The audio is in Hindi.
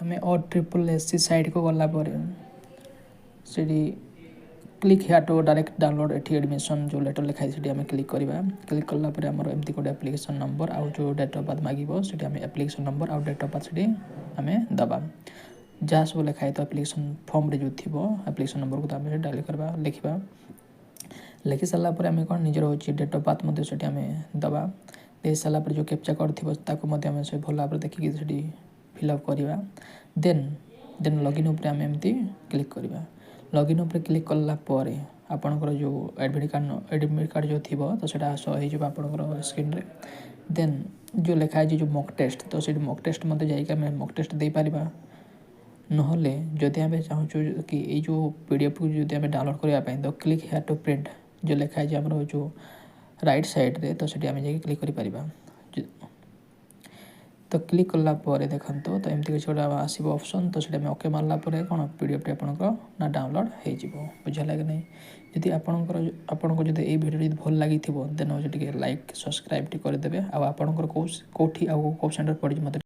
आम OSSC साइट को गलापर से click here to direct download at admission जो लेटर लिखाई से आम क्लिक करवा क्लिक कलापर आमर एमती गोटे एप्लिकेशन नंबर आउ जो डेट ऑफ बर्थ मांगो से एप्लिकेशन नंबर आउ डेट ऑफ बर्थ से आम दबा जहाँ सब लिखाई तो एप्लिकेशन फॉर्म रे जो थी एप्लिकेशन नंबर को आम डायल करवा लिखा लिखि सारापर आम कौन निजर हो डेट ऑफ बर्थ मध्य से आम दबा दे सारापर जो कैप्चा कोड थी आम से भल भाव देखिए फिलअप करवा देन देन लॉगिन उपर आम एमती क्लिक करवा लॉगिन उपर क्लिक कलापर आपणकर जो एडमिट कार्ड जो थी तो सेटा शो हो स्क्रीन रे देन जो लिखाई जो मॉक टेस्ट तो से मॉक टेस्ट मत जाइए मॉक टेस्ट दे पारिबा नहले जदि आम चाहूँ कि ये जो पीडीएफ को जो आम डाउनलोड करने तो क्लिक हियर टू प्रिंट जो लिखाई आम जो राइट साइड रे तो से आम जा क्लिक कर तो क्लिक कलापर देखो तो एमती किसी गोटे आसो ऑप्शन तो से ओके मारला कौन पीडीएफ टी आपंकर ना डाउनलोड हो बुझाला कि नहीं जदि आपको जब ये भिडियो भल लगी देन टे लाइक सब्सक्राइब करदे आपंकर कौटी कौ सेंटर पड़ी मत